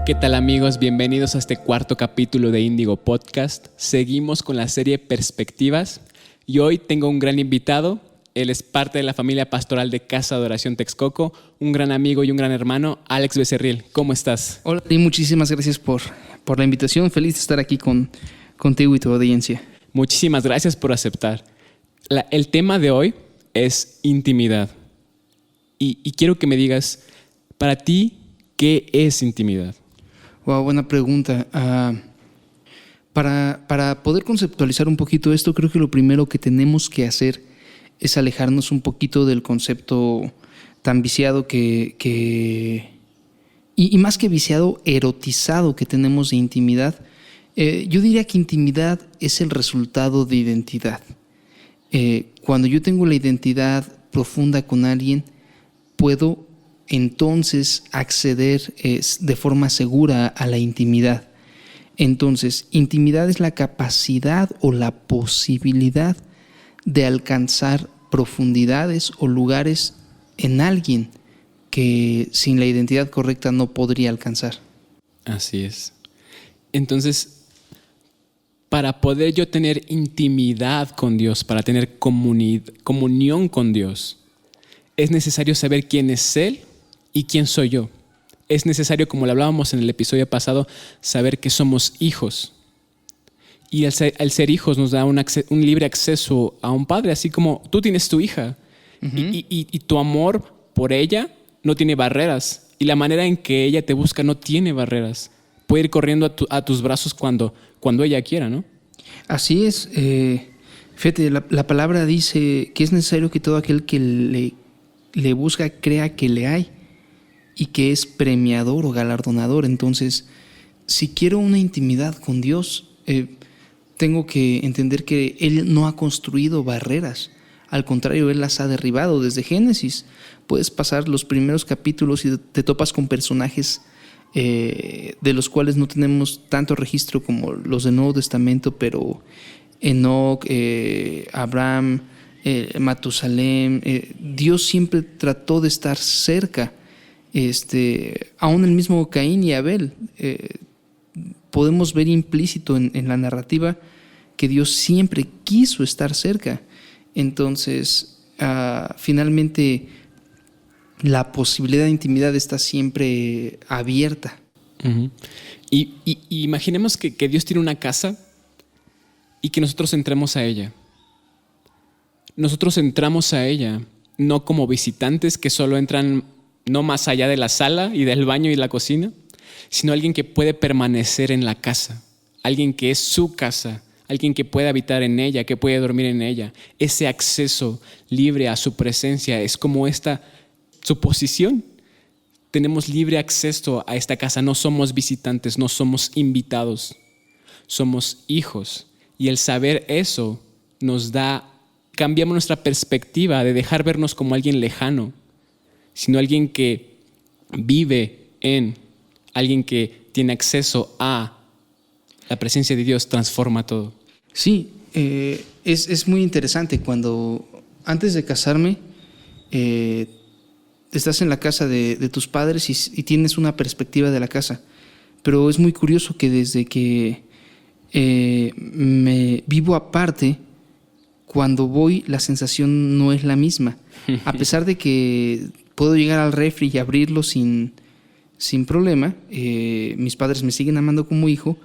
¿Qué tal amigos? Bienvenidos a este cuarto capítulo de Índigo Podcast. Seguimos con la serie Perspectivas y hoy tengo un gran invitado. Él es parte de la familia pastoral de Casa de Oración Texcoco, un gran amigo y un gran hermano, Alex Becerril. ¿Cómo estás? Hola y muchísimas gracias por la invitación. Feliz de estar aquí contigo y tu audiencia. Muchísimas gracias por aceptar. El tema de hoy es intimidad. Y quiero que me digas, para ti, ¿qué es intimidad? Wow, buena pregunta. Para poder conceptualizar un poquito esto, creo que lo primero que tenemos que hacer es alejarnos un poquito del concepto tan viciado y más que viciado, erotizado que tenemos de intimidad. Yo diría que intimidad es el resultado de identidad. Cuando yo tengo la identidad profunda con alguien, puedo entonces acceder de forma segura a la intimidad. Entonces, intimidad es la capacidad o la posibilidad de alcanzar profundidades o lugares en alguien que sin la identidad correcta no podría alcanzar. Así es. Entonces, para poder yo tener intimidad con Dios, para tener comunión con Dios, es necesario saber quién es Él y quién soy yo. Es necesario, como lo hablábamos en el episodio pasado, saber que somos hijos. Y al ser hijos nos da un libre acceso a un padre, así como tú tienes tu hija. Uh-huh. Y tu amor por ella no tiene barreras. Y la manera en que ella te busca no tiene barreras. Puede ir corriendo a tus brazos cuando ella quiera, ¿no? Así es. Fíjate, la palabra dice que es necesario que todo aquel que le busca crea que le hay y que es premiador o galardonador. Entonces, si quiero una intimidad con Dios, tengo que entender que Él no ha construido barreras. Al contrario, Él las ha derribado. Desde Génesis puedes pasar los primeros capítulos y te topas con personajes de los cuales no tenemos tanto registro como los del Nuevo Testamento, pero Enoc, Abraham, Matusalem, Dios siempre trató de estar cerca. Aún el mismo Caín y Abel, podemos ver implícito en la narrativa que Dios siempre quiso estar cerca. Entonces, finalmente, la posibilidad de intimidad está siempre abierta. Uh-huh. Y imaginemos que Dios tiene una casa y que nosotros entremos a ella. Nosotros entramos a ella no como visitantes que solo entran no más allá de la sala y del baño y la cocina, sino alguien que puede permanecer en la casa, alguien que es su casa, alguien que puede habitar en ella, que puede dormir en ella. Ese acceso libre a su presencia es como esta suposición. Tenemos libre acceso a esta casa, no somos visitantes, no somos invitados, somos hijos. Y el saber eso cambiamos nuestra perspectiva de dejar vernos como alguien lejano, sino alguien que vive alguien que tiene acceso a la presencia de Dios, transforma todo. Sí, es muy interesante cuando antes de casarme estás en la casa de tus padres y tienes una perspectiva de la casa, pero es muy curioso que desde que me vivo aparte, cuando voy la sensación no es la misma, a pesar de que puedo llegar al refri y abrirlo sin problema. Mis padres me siguen amando como hijo.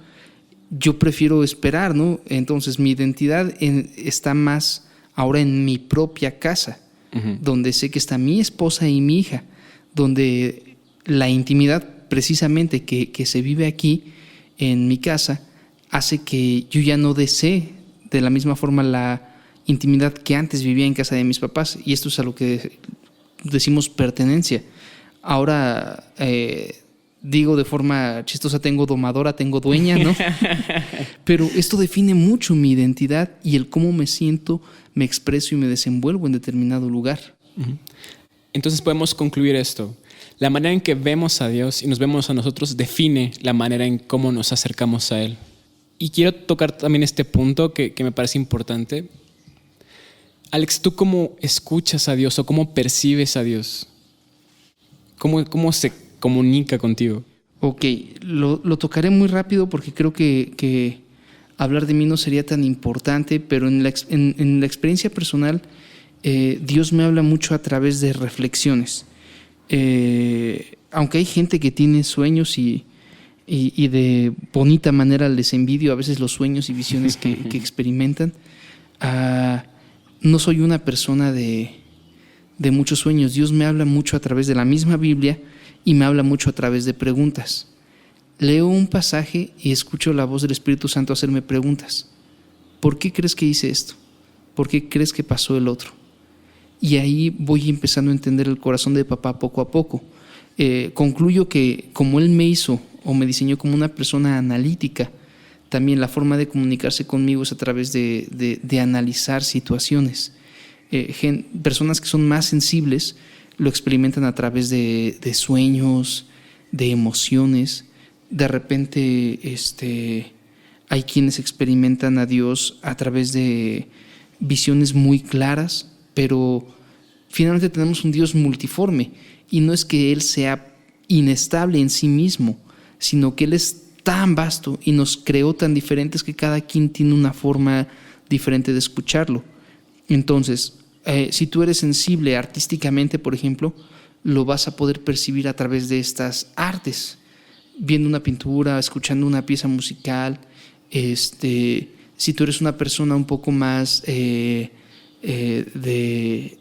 Yo prefiero esperar, ¿no? Entonces mi identidad está más ahora en mi propia casa, uh-huh, donde sé que está mi esposa y mi hija, donde la intimidad precisamente que se vive aquí en mi casa hace que yo ya no desee de la misma forma la intimidad que antes vivía en casa de mis papás. Y esto es a lo que decimos pertenencia. Ahora digo de forma chistosa, tengo domadora, tengo dueña, ¿no? Pero esto define mucho mi identidad y el cómo me siento, me expreso y me desenvuelvo en determinado lugar. Uh-huh. Entonces podemos concluir esto. La manera en que vemos a Dios y nos vemos a nosotros define la manera en cómo nos acercamos a Él. Y quiero tocar también este punto que me parece importante. Alex, ¿tú cómo escuchas a Dios o cómo percibes a Dios? ¿Cómo se comunica contigo? Ok, lo tocaré muy rápido porque creo que hablar de mí no sería tan importante, pero en la experiencia personal, Dios me habla mucho a través de reflexiones. Aunque hay gente que tiene sueños y de bonita manera les envidio a veces los sueños y visiones que experimentan, no soy una persona de muchos sueños. Dios me habla mucho a través de la misma Biblia y me habla mucho a través de preguntas. Leo un pasaje y escucho la voz del Espíritu Santo hacerme preguntas. ¿Por qué crees que hice esto? ¿Por qué crees que pasó el otro? Y ahí voy empezando a entender el corazón de papá poco a poco. Concluyo que como él me hizo o me diseñó como una persona analítica, también la forma de comunicarse conmigo es a través de analizar situaciones. Personas que son más sensibles lo experimentan a través de sueños, de emociones. De repente hay quienes experimentan a Dios a través de visiones muy claras, pero finalmente tenemos un Dios multiforme, y no es que Él sea inestable en sí mismo, sino que Él es tan vasto y nos creó tan diferentes que cada quien tiene una forma diferente de escucharlo. Entonces, si tú eres sensible artísticamente, por ejemplo, lo vas a poder percibir a través de estas artes, viendo una pintura, escuchando una pieza musical. Si tú eres una persona un poco más de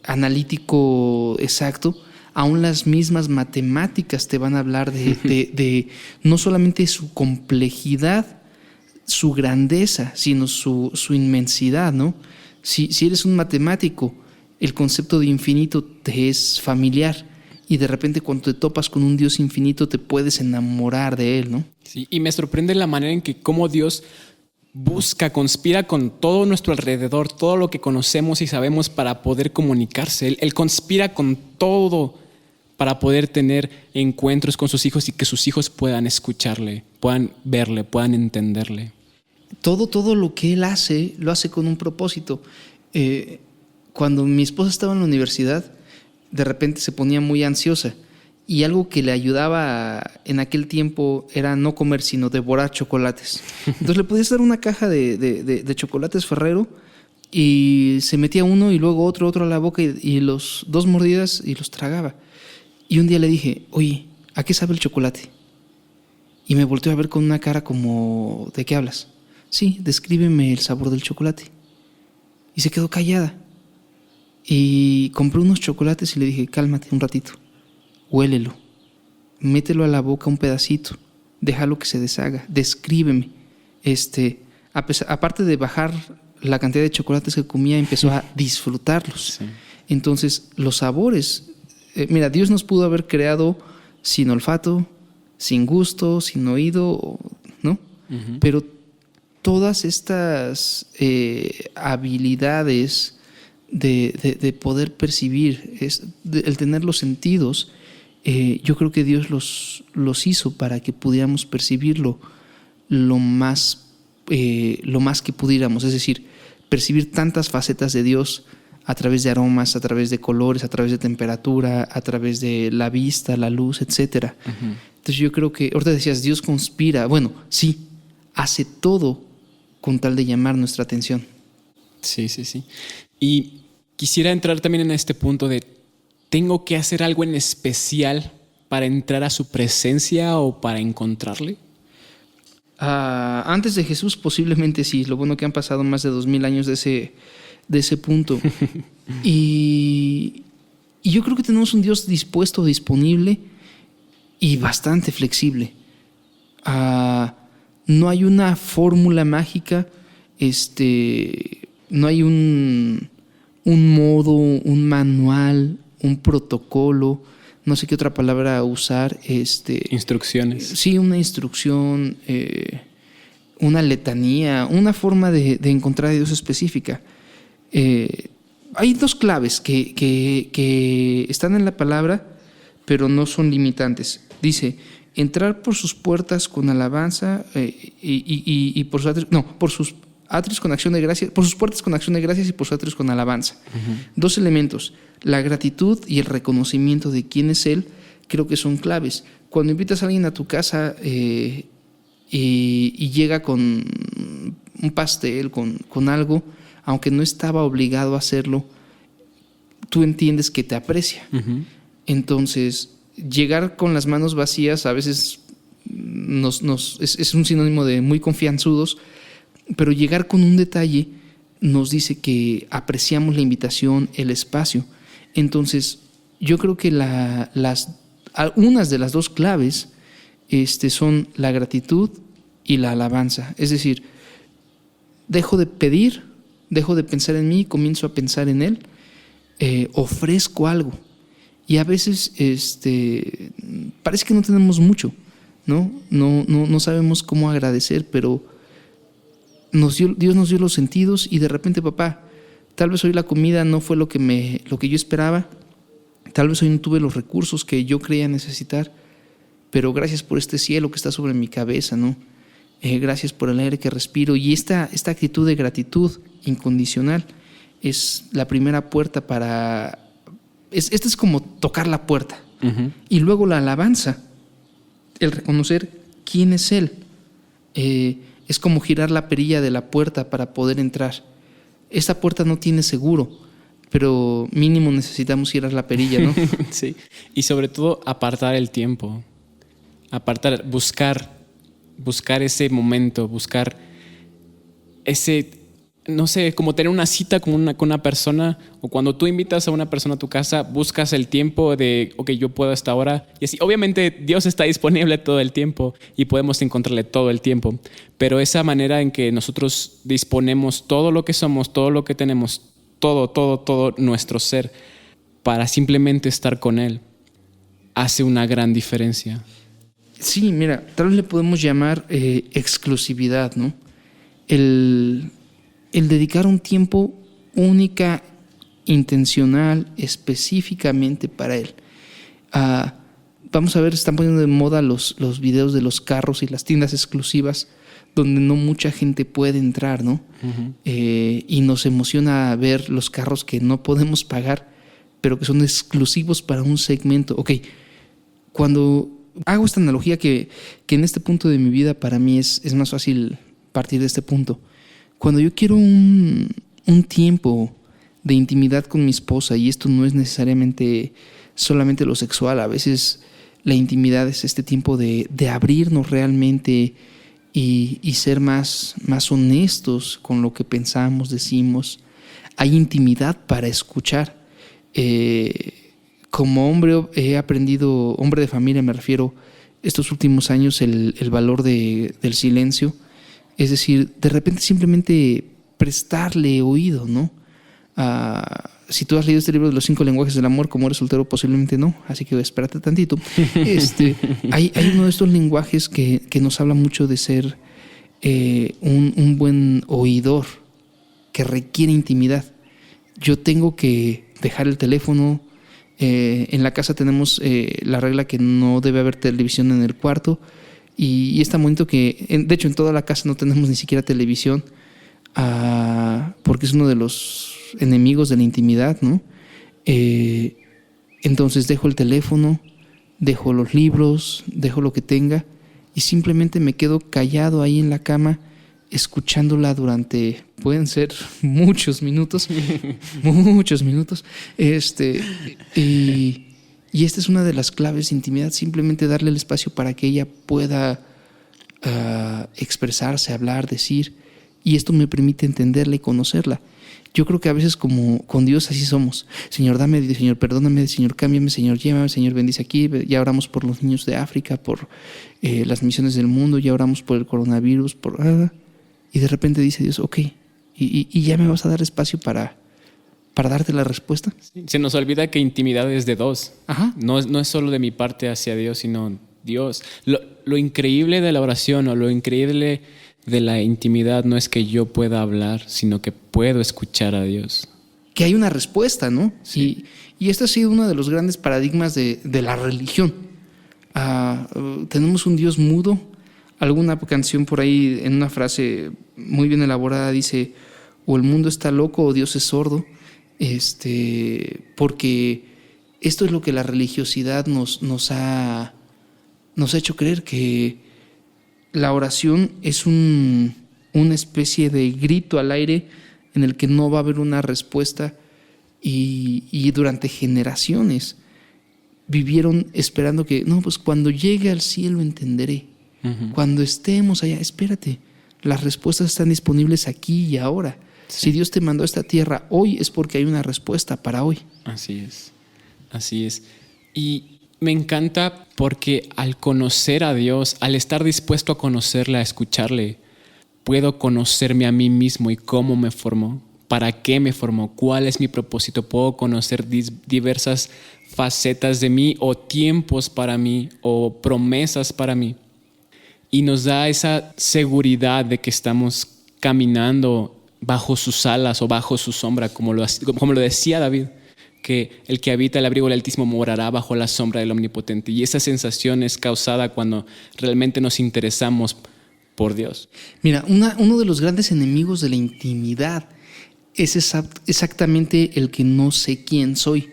analítico exacto, aún las mismas matemáticas te van a hablar de no solamente su complejidad, su grandeza, sino su inmensidad, ¿no? Si eres un matemático, el concepto de infinito te es familiar, y de repente cuando te topas con un Dios infinito te puedes enamorar de Él, ¿no? Sí, y me sorprende la manera en que cómo Dios conspira con todo nuestro alrededor, todo lo que conocemos y sabemos para poder comunicarse. Él conspira con todo para poder tener encuentros con sus hijos y que sus hijos puedan escucharle, puedan verle, puedan entenderle. Todo lo que Él hace, lo hace con un propósito. Cuando mi esposa estaba en la universidad, de repente se ponía muy ansiosa, y algo que le ayudaba en aquel tiempo era no comer, sino devorar chocolates. Entonces le podías dar una caja de chocolates Ferrero, y se metía uno y luego otro a la boca, y los 2 mordidas y los tragaba. Y un día le dije, oye, ¿a qué sabe el chocolate? Y me volteó a ver con una cara como, ¿de qué hablas? Sí, descríbeme el sabor del chocolate. Y se quedó callada. Y compré unos chocolates y le dije, cálmate un ratito, huélelo, mételo a la boca un pedacito, déjalo que se deshaga, descríbeme. Aparte de bajar la cantidad de chocolates que comía, empezó a disfrutarlos. Sí. Entonces, los sabores, mira, Dios nos pudo haber creado sin olfato, sin gusto, sin oído, ¿no? Uh-huh. Pero todas estas habilidades de poder percibir, el tener los sentidos, yo creo que Dios los hizo para que pudiéramos percibirlo lo más que pudiéramos, es decir, percibir tantas facetas de Dios a través de aromas, a través de colores, a través de temperatura, a través de la vista, la luz, etcétera. Uh-huh. Entonces yo creo que, ahorita decías, Dios conspira, bueno, sí, hace todo con tal de llamar nuestra atención. Sí. Y quisiera entrar también en este punto de, ¿tengo que hacer algo en especial para entrar a su presencia o para encontrarle? Antes de Jesús posiblemente sí. Lo bueno que han pasado más de 2000 años de ese punto. y yo creo que tenemos un Dios dispuesto, disponible y bastante flexible. No hay una fórmula mágica, no hay un modo, un manual, un protocolo, no sé qué otra palabra usar. Instrucciones. Sí, una instrucción, una letanía, una forma de encontrar a Dios específica. Hay 2 claves que están en la palabra, pero no son limitantes. Dice, entrar por sus puertas con alabanza y por sus atrios con acción de gracias, por sus puertas con acción de gracias y por sus atrios con alabanza. Uh-huh. 2 elementos, la gratitud y el reconocimiento de quién es Él, creo que son claves. Cuando invitas a alguien a tu casa y llega con un pastel, con algo, aunque no estaba obligado a hacerlo, tú entiendes que te aprecia. Uh-huh. Entonces, llegar con las manos vacías a veces es un sinónimo de muy confianzudos, pero llegar con un detalle nos dice que apreciamos la invitación, el espacio. Entonces, yo creo que algunas de las dos claves son la gratitud y la alabanza. Es decir, dejo de pedir, dejo de pensar en mí, comienzo a pensar en Él, ofrezco algo. Y a veces parece que no tenemos mucho, ¿no? No sabemos cómo agradecer, pero Dios nos dio los sentidos y de repente, papá, tal vez hoy la comida no fue lo que yo esperaba, tal vez hoy no tuve los recursos que yo creía necesitar, pero gracias por este cielo que está sobre mi cabeza, ¿no? Gracias por el aire que respiro. Y esta actitud de gratitud incondicional es la primera puerta para... Esto es como tocar la puerta. Uh-huh. Y luego la alabanza, el reconocer quién es Él. Es como girar la perilla de la puerta para poder entrar. Esta puerta no tiene seguro, pero mínimo necesitamos girar la perilla, ¿no? Sí, y sobre todo apartar el tiempo. Buscar ese momento, buscar ese... No sé, como tener una cita con una persona, o cuando tú invitas a una persona a tu casa, buscas el tiempo de, ok, yo puedo hasta ahora. Y así, obviamente Dios está disponible todo el tiempo y podemos encontrarle todo el tiempo. Pero esa manera en que nosotros disponemos todo lo que somos, todo lo que tenemos, todo nuestro ser para simplemente estar con Él, hace una gran diferencia. Sí, mira, tal vez le podemos llamar exclusividad, ¿no? El dedicar un tiempo única, intencional, específicamente para Él. Vamos a ver, están poniendo de moda los videos de los carros y las tiendas exclusivas donde no mucha gente puede entrar, ¿no? Uh-huh. Y nos emociona ver los carros que no podemos pagar, pero que son exclusivos para un segmento. Ok, cuando hago esta analogía que en este punto de mi vida para mí es más fácil partir de este punto. Cuando yo quiero un tiempo de intimidad con mi esposa, y esto no es necesariamente solamente lo sexual, a veces la intimidad es este tiempo de abrirnos realmente y ser más honestos con lo que pensamos, decimos. Hay intimidad para escuchar. Como hombre he aprendido, hombre de familia me refiero, estos últimos años el valor del silencio. Es decir, de repente simplemente prestarle oído, ¿no? Si tú has leído este libro de los 5 lenguajes del amor, como eres soltero, posiblemente no, así que espérate tantito. Hay uno de estos lenguajes que nos habla mucho de ser un buen oidor, que requiere intimidad. Yo tengo que dejar el teléfono. En la casa tenemos la regla que no debe haber televisión en el cuarto. Y es tan bonito que, de hecho, en toda la casa no tenemos ni siquiera televisión, porque es uno de los enemigos de la intimidad, ¿no? Entonces dejo el teléfono, dejo los libros, dejo lo que tenga y simplemente me quedo callado ahí en la cama, escuchándola durante, pueden ser muchos minutos, Y esta es una de las claves de intimidad, simplemente darle el espacio para que ella pueda expresarse, hablar, decir. Y esto me permite entenderla y conocerla. Yo creo que a veces como con Dios así somos. Señor, dame, Señor, perdóname, Señor, cámbiame, Señor, llévame, Señor, bendice aquí. Ya oramos por los niños de África, por las misiones del mundo, ya oramos por el coronavirus, y de repente dice Dios, ok, y ya me vas a dar espacio para darte la respuesta. Se nos olvida que intimidad es de dos. Ajá. No es solo de mi parte hacia Dios, sino Dios. Lo increíble de la oración o lo increíble de la intimidad no es que yo pueda hablar, sino que puedo escuchar a Dios. Que hay una respuesta, ¿no? Sí. Y este ha sido uno de los grandes paradigmas de la religión. Tenemos un Dios mudo. Alguna canción por ahí, en una frase muy bien elaborada, dice: o el mundo está loco o Dios es sordo. Porque Esto es lo que la religiosidad nos ha hecho creer, que la oración es una especie de grito al aire en el que no va a haber una respuesta, y durante generaciones vivieron esperando que, no, pues cuando llegue al cielo entenderé. Cuando estemos allá, espérate, las respuestas están disponibles aquí y ahora. Sí. Si Dios te mandó a esta tierra hoy, es porque hay una respuesta para hoy. Así es. Y me encanta porque al conocer a Dios, al estar dispuesto a conocerle, a escucharle, puedo conocerme a mí mismo y cómo me formó, para qué me formó, cuál es mi propósito. Puedo conocer diversas facetas de mí, o tiempos para mí, o promesas para mí. Y nos da esa seguridad de que estamos caminando bajo sus alas o bajo su sombra, como lo decía David, que el que habita el abrigo del Altísimo morará bajo la sombra del Omnipotente. Y esa sensación es causada cuando realmente nos interesamos por Dios. Mira, uno de los grandes enemigos de la intimidad es exactamente el que no sé quién soy.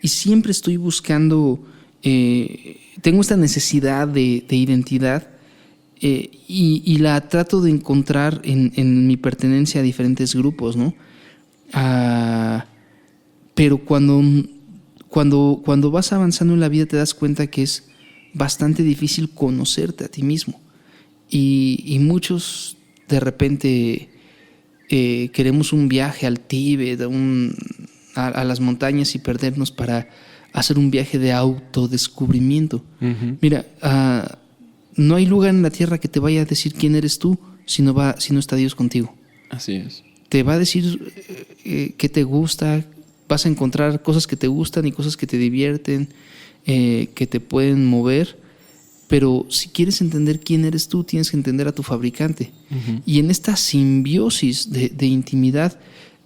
Y siempre estoy buscando, tengo esta necesidad de identidad, y la trato de encontrar en mi pertenencia a diferentes grupos, ¿no? Pero cuando vas avanzando en la vida te das cuenta que es bastante difícil conocerte a ti mismo. Y muchos de repente queremos un viaje al Tíbet, a las montañas, y perdernos para hacer un viaje de autodescubrimiento. Mira, no hay lugar en la tierra que te vaya a decir quién eres tú si no está Dios contigo. Así es. Te va a decir qué te gusta, vas a encontrar cosas que te gustan y cosas que te divierten, que te pueden mover, pero si quieres entender quién eres tú, tienes que entender a tu fabricante. Y en esta simbiosis de intimidad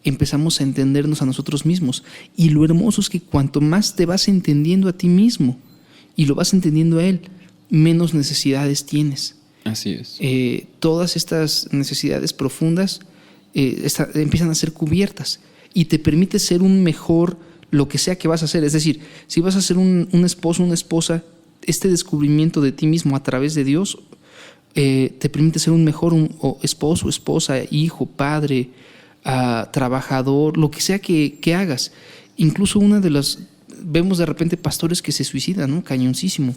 empezamos a entendernos a nosotros mismos. Y lo hermoso es que cuanto más te vas entendiendo a ti mismo y lo vas entendiendo a Él, menos necesidades tienes. Así es. Todas estas necesidades profundas empiezan a ser cubiertas, y te permite ser un mejor lo que sea que vas a hacer. Es decir, si vas a ser un esposo, una esposa, este descubrimiento de ti mismo a través de Dios te permite ser un mejor esposo, esposa, hijo, padre, trabajador, lo que sea que hagas. Incluso vemos de repente pastores que se suicidan, ¿no? Cañoncísimo.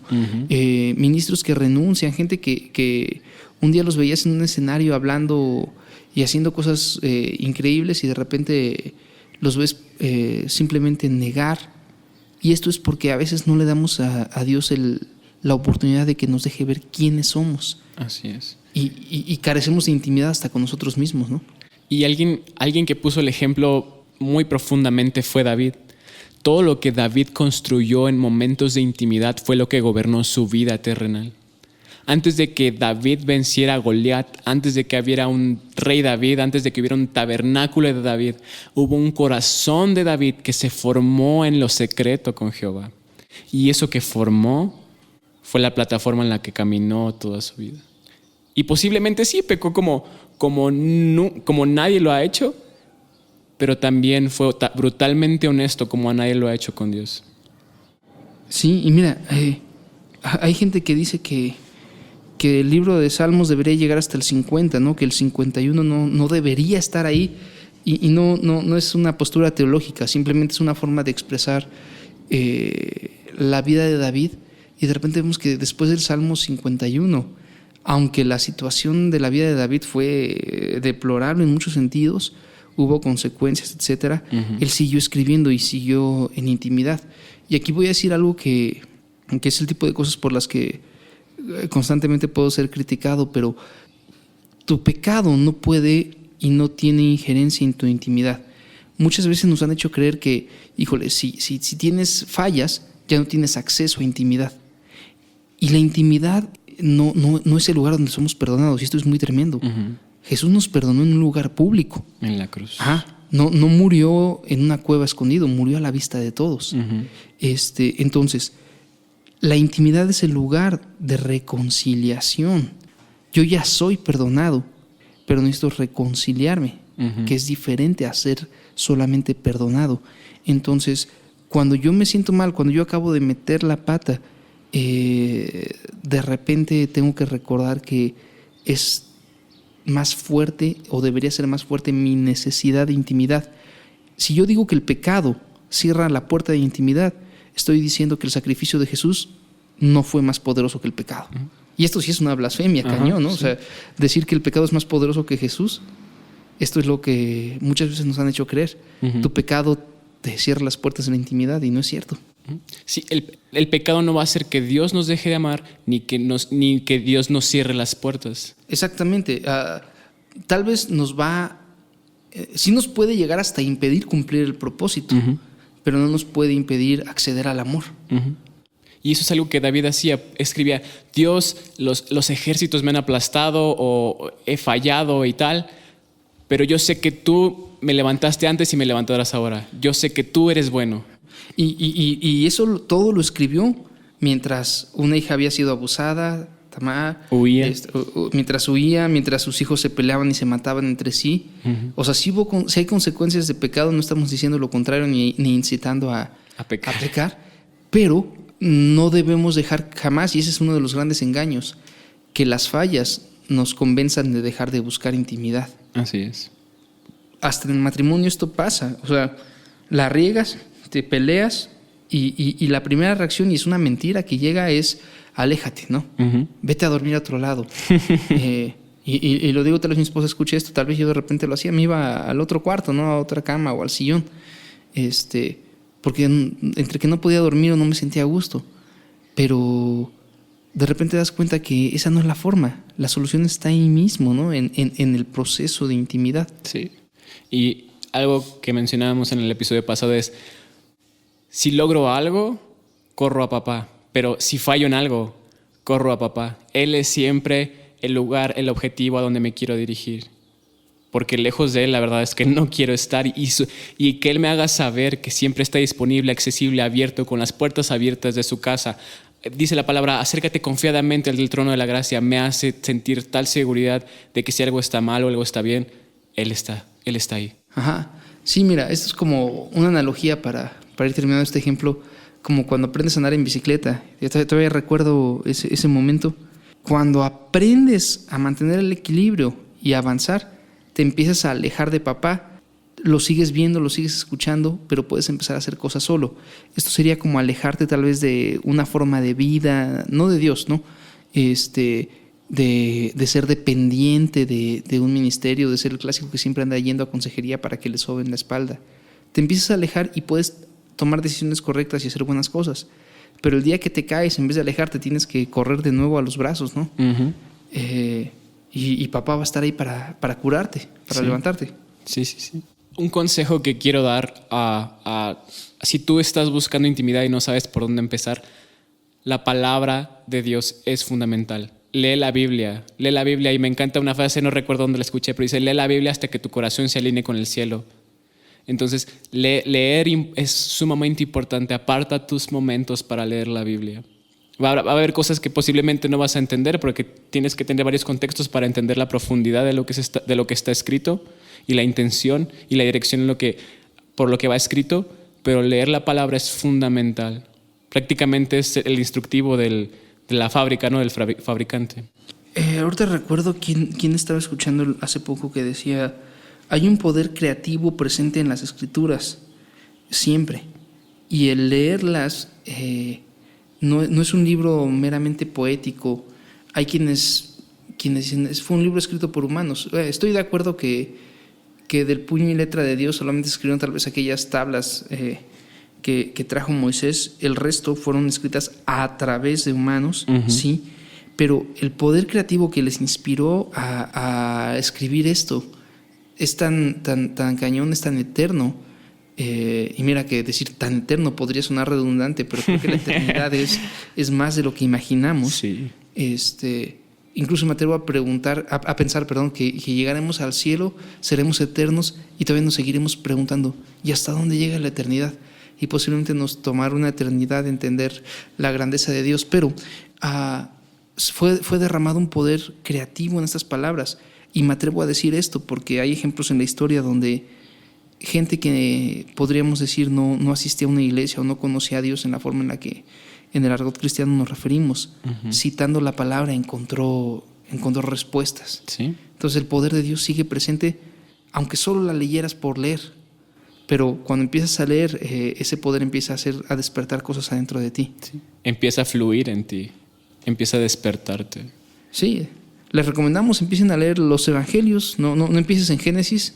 Ministros que renuncian, gente que un día los veías en un escenario hablando y haciendo cosas increíbles, y de repente los ves simplemente negar. Y esto es porque a veces no le damos a Dios la oportunidad de que nos deje ver quiénes somos. Así es. Y carecemos de intimidad hasta con nosotros mismos, ¿no? Y alguien que puso el ejemplo muy profundamente fue David. Todo lo que David construyó en momentos de intimidad fue lo que gobernó su vida terrenal. Antes de que David venciera a Goliat, antes de que hubiera un rey David, antes de que hubiera un tabernáculo de David, hubo un corazón de David que se formó en lo secreto con Jehová. Y eso que formó fue la plataforma en la que caminó toda su vida. Y posiblemente sí pecó como nadie lo ha hecho, pero también fue brutalmente honesto como a nadie lo ha hecho con Dios. Sí, y mira, hay gente que dice que el libro de Salmos debería llegar hasta el 50, ¿no? Que el 51 no debería estar ahí, y no es una postura teológica, simplemente es una forma de expresar la vida de David. Y de repente vemos que después del Salmo 51, aunque la situación de la vida de David fue deplorable en muchos sentidos, hubo consecuencias, etcétera, él siguió escribiendo y siguió en intimidad. Y aquí voy a decir algo que es el tipo de cosas por las que constantemente puedo ser criticado, pero tu pecado no puede y no tiene injerencia en tu intimidad. Muchas veces nos han hecho creer que, híjole, si tienes fallas, ya no tienes acceso a intimidad. Y la intimidad no es el lugar donde somos perdonados, y esto es muy tremendo. Jesús nos perdonó en un lugar público. En la cruz. No murió en una cueva escondido, murió a la vista de todos. Entonces, la intimidad es el lugar de reconciliación. Yo ya soy perdonado, pero necesito reconciliarme, que es diferente a ser solamente perdonado. Entonces, Cuando yo me siento mal, cuando yo acabo de meter la pata, de repente tengo que recordar que es más fuerte, o debería ser más fuerte, mi necesidad de intimidad. Si yo digo que el pecado cierra la puerta de intimidad, estoy diciendo que el sacrificio de Jesús no fue más poderoso que el pecado. Y esto sí es una blasfemia, cañón, ¿no? Sí. O sea, decir que el pecado es más poderoso que Jesús, esto es lo que muchas veces nos han hecho creer. Tu pecado te cierra las puertas de la intimidad, y no es cierto. Sí, el pecado no va a hacer que Dios nos deje de amar, ni que Dios nos cierre las puertas. Exactamente. Tal vez sí nos puede llegar hasta impedir cumplir el propósito, pero no nos puede impedir acceder al amor. Y eso es algo que David hacía, escribía: Dios, los ejércitos me han aplastado o he fallado y tal, pero yo sé que tú me levantaste antes y me levantarás ahora. Yo sé que tú eres bueno. Y eso todo lo escribió mientras una hija había sido abusada, Tamar, mientras huía, mientras sus hijos se peleaban y se mataban entre sí. O sea, si hay consecuencias de pecado, no estamos diciendo lo contrario ni incitando a pecar, pero no debemos dejar jamás, y ese es uno de los grandes engaños, que las fallas nos convenzan de dejar de buscar intimidad. Así es. Hasta en el matrimonio esto pasa. O sea, la riegas, te peleas y la primera reacción, y es una mentira que llega, es: aléjate, ¿no? Vete a dormir a otro lado. Y lo digo, tal vez mi esposa escuche esto, tal vez yo de repente lo hacía, me iba al otro cuarto, ¿no? A otra cama o al sillón. Porque entre que no podía dormir o no me sentía a gusto. Pero de repente te das cuenta que esa no es la forma. La solución está ahí mismo, ¿no? En el proceso de intimidad. Sí. Y algo que mencionábamos en el episodio pasado es: si logro algo, corro a papá. Pero si fallo en algo, corro a papá. Él es siempre el lugar, el objetivo a donde me quiero dirigir. Porque lejos de él, la verdad es que no quiero estar. Y que él me haga saber que siempre está disponible, accesible, abierto, con las puertas abiertas de su casa. Dice la palabra: acércate confiadamente al trono de la gracia. Me hace sentir tal seguridad de que si algo está mal o algo está bien, Él está ahí. Ajá. Sí, mira, esto es como una analogía para ir terminando este ejemplo, como cuando aprendes a andar en bicicleta. Yo todavía recuerdo ese momento. Cuando aprendes a mantener el equilibrio y avanzar, te empiezas a alejar de papá. Lo sigues viendo, lo sigues escuchando, pero puedes empezar a hacer cosas solo. Esto sería como alejarte tal vez de una forma de vida, no de Dios, ¿no? De ser dependiente de un ministerio, de ser el clásico que siempre anda yendo a consejería para que le soben la espalda. Te empiezas a alejar y puedes tomar decisiones correctas y hacer buenas cosas. Pero el día que te caes, en vez de alejarte, tienes que correr de nuevo a los brazos, ¿no? Y papá va a estar ahí para curarte, para levantarte. Sí. Un consejo que quiero dar si tú estás buscando intimidad y no sabes por dónde empezar, la palabra de Dios es fundamental. Lee la Biblia, y me encanta una frase, no recuerdo dónde la escuché, pero dice: lee la Biblia hasta que tu corazón se alinee con el cielo. Entonces, leer es sumamente importante. Aparta tus momentos para leer la Biblia. Va a haber cosas que posiblemente no vas a entender, porque tienes que tener varios contextos para entender la profundidad de lo que está escrito, y la intención y la dirección por lo que va escrito, pero leer la palabra es fundamental. Prácticamente es el instructivo de la fábrica, ¿no? Del fabricante. Ahorita recuerdo quién estaba escuchando hace poco que decía: hay un poder creativo presente en las escrituras, siempre. Y el leerlas no es un libro meramente poético. Hay quienes dicen: fue un libro escrito por humanos. Estoy de acuerdo que del puño y letra de Dios solamente escribieron tal vez aquellas tablas que trajo Moisés. El resto fueron escritas a través de humanos, sí. Pero el poder creativo que les inspiró a escribir esto es tan cañón, es tan eterno. Y mira que decir tan eterno podría sonar redundante, pero creo que la eternidad es más de lo que imaginamos. Sí. Incluso me atrevo a pensar, que llegaremos al cielo, seremos eternos y todavía nos seguiremos preguntando: ¿y hasta dónde llega la eternidad? Y posiblemente nos tomará una eternidad entender la grandeza de Dios, pero fue derramado un poder creativo en estas palabras. Y me atrevo a decir esto porque hay ejemplos en la historia donde gente que podríamos decir no asistía a una iglesia o no conocía a Dios en la forma en la que en el argot cristiano nos referimos, citando la palabra encontró respuestas. Sí. Entonces el poder de Dios sigue presente, aunque solo la leyeras por leer. Pero cuando empiezas a leer, ese poder empieza a despertar cosas adentro de ti. Sí. Empieza a fluir en ti, empieza a despertarte. Sí, les recomendamos empiecen a leer los evangelios, no empieces en Génesis.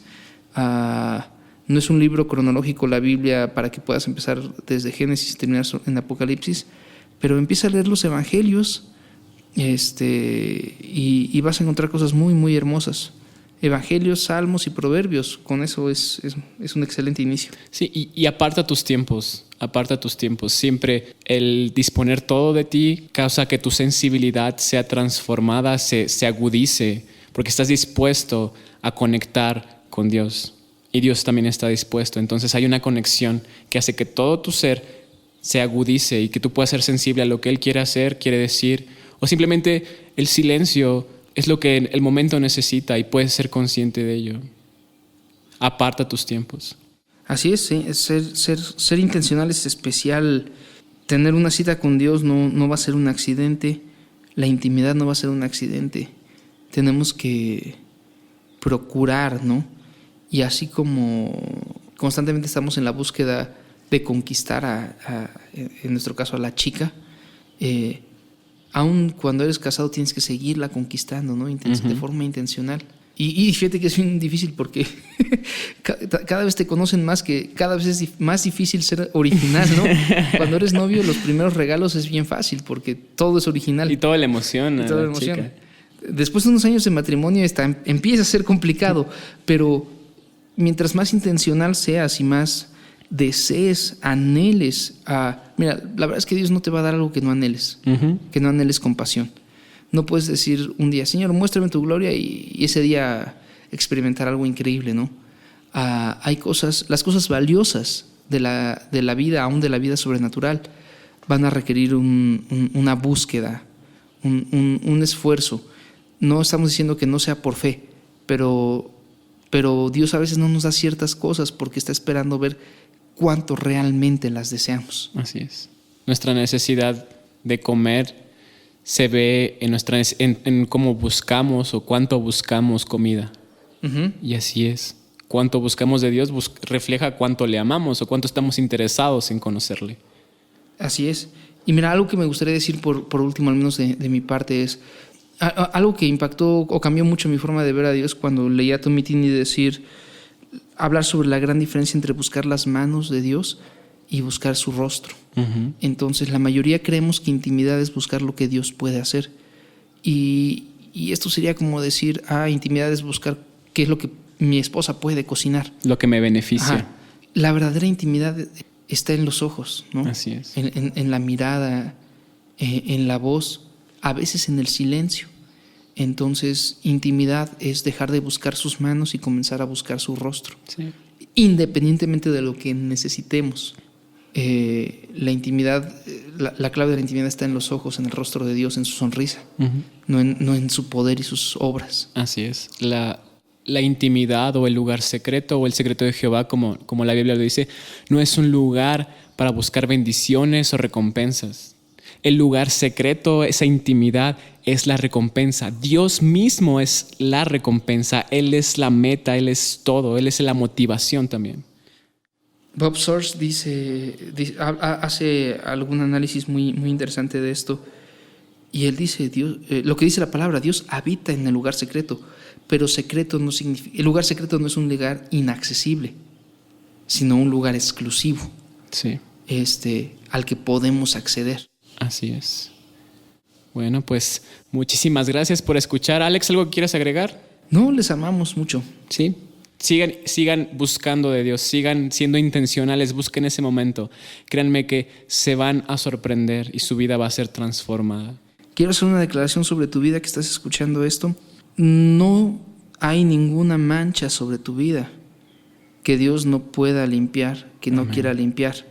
No es un libro cronológico la Biblia para que puedas empezar desde Génesis y terminar en Apocalipsis, pero empieza a leer los evangelios y vas a encontrar cosas muy, muy hermosas. Evangelios, salmos y proverbios, con eso es un excelente inicio. Sí, y aparta tus tiempos. Siempre el disponer todo de ti causa que tu sensibilidad sea transformada, se agudice, porque estás dispuesto a conectar con Dios. Y Dios también está dispuesto. Entonces hay una conexión que hace que todo tu ser se agudice y que tú puedas ser sensible a lo que Él quiere hacer, quiere decir, o simplemente el silencio es lo que el momento necesita y puedes ser consciente de ello. Aparta tus tiempos. Así es, sí, ser intencional es especial. Tener una cita con Dios no va a ser un accidente. La intimidad no va a ser un accidente. Tenemos que procurar, ¿no? Y así como constantemente estamos en la búsqueda de conquistar en nuestro caso a la chica, aun cuando eres casado tienes que seguirla conquistando, ¿no? De forma intencional. Y fíjate que es bien difícil porque cada vez te conocen más, que cada vez es más difícil ser original, ¿no? Cuando eres novio, los primeros regalos es bien fácil porque todo es original. Y todo le emociona. Chica. Después de unos años de matrimonio empieza a ser complicado, pero mientras más intencional seas y más desees, anheles mira, la verdad es que Dios no te va a dar algo que no anheles, que no anheles con pasión. No puedes decir un día, Señor, muéstrame tu gloria y ese día experimentar algo increíble, ¿no? Hay cosas, las cosas valiosas de la vida, aún de la vida sobrenatural, van a requerir una búsqueda, un esfuerzo. No estamos diciendo que no sea por fe, pero Dios a veces no nos da ciertas cosas porque está esperando ver cuánto realmente las deseamos. Así es. Nuestra necesidad de comer se ve en cómo buscamos o cuánto buscamos comida. Y así es. Cuánto buscamos de Dios refleja cuánto le amamos o cuánto estamos interesados en conocerle. Así es. Y mira, algo que me gustaría decir por último, al menos de mi parte, es algo que impactó o cambió mucho mi forma de ver a Dios cuando leía a Tommy Tini hablar sobre la gran diferencia entre buscar las manos de Dios y buscar su rostro. Entonces, la mayoría creemos que intimidad es buscar lo que Dios puede hacer. Y esto sería como decir, intimidad es buscar qué es lo que mi esposa puede cocinar. Lo que me beneficia. Ajá. La verdadera intimidad está en los ojos, ¿no? Así es. En la mirada, en la voz, a veces en el silencio. Entonces, intimidad es dejar de buscar sus manos y comenzar a buscar su rostro. Sí. Independientemente de lo que necesitemos. La intimidad, la clave de la intimidad está en los ojos, en el rostro de Dios, en su sonrisa, no en su poder y sus obras. Así es. La intimidad o el lugar secreto o el secreto de Jehová, como la Biblia lo dice, no es un lugar para buscar bendiciones o recompensas. El lugar secreto, esa intimidad, es la recompensa. Dios mismo es la recompensa. Él es la meta, Él es todo. Él es la motivación también. Bob Sorge hace algún análisis muy, muy interesante de esto. Y él dice, lo que dice la palabra, Dios habita en el lugar secreto. Pero secreto no significa, el lugar secreto no es un lugar inaccesible, sino un lugar exclusivo. Sí. Al que podemos acceder. Así es. Bueno, pues muchísimas gracias por escuchar. Alex, ¿algo que quieras agregar? No, les amamos mucho. Sí. Sigan buscando de Dios, sigan siendo intencionales, busquen ese momento. Créanme que se van a sorprender y su vida va a ser transformada. Quiero hacer una declaración sobre tu vida que estás escuchando esto. No hay ninguna mancha sobre tu vida que Dios no pueda limpiar, que no quiera limpiar.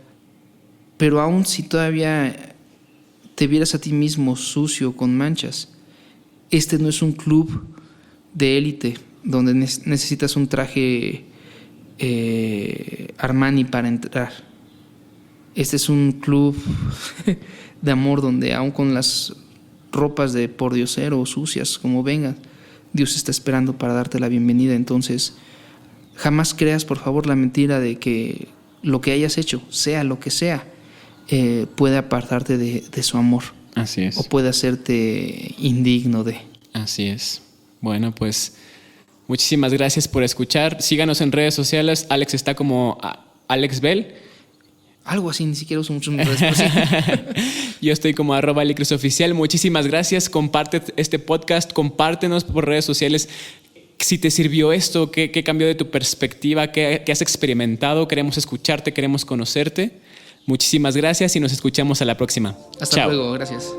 Pero aún si todavía te vieras a ti mismo sucio, con manchas, este no es un club de élite donde necesitas un traje Armani para entrar. Este es un club de amor donde aun con las ropas de pordiosero o sucias como vengan, Dios está esperando para darte la bienvenida. Entonces, jamás creas, por favor, la mentira de que lo que hayas hecho, sea lo que sea, puede apartarte de su amor. Así es. O puede hacerte indigno de. Así es. Bueno, pues muchísimas gracias por escuchar. Síganos en redes sociales. Alex está como Alex Bell. Algo así, ni siquiera uso mucho mis redes, pero sí. Yo estoy como @licrusoficial. Muchísimas gracias. Comparte este podcast, compártenos por redes sociales. Si te sirvió esto, qué cambió de tu perspectiva, qué has experimentado. Queremos escucharte, queremos conocerte. Muchísimas gracias y nos escuchamos a la próxima. Hasta Chao. luego, gracias.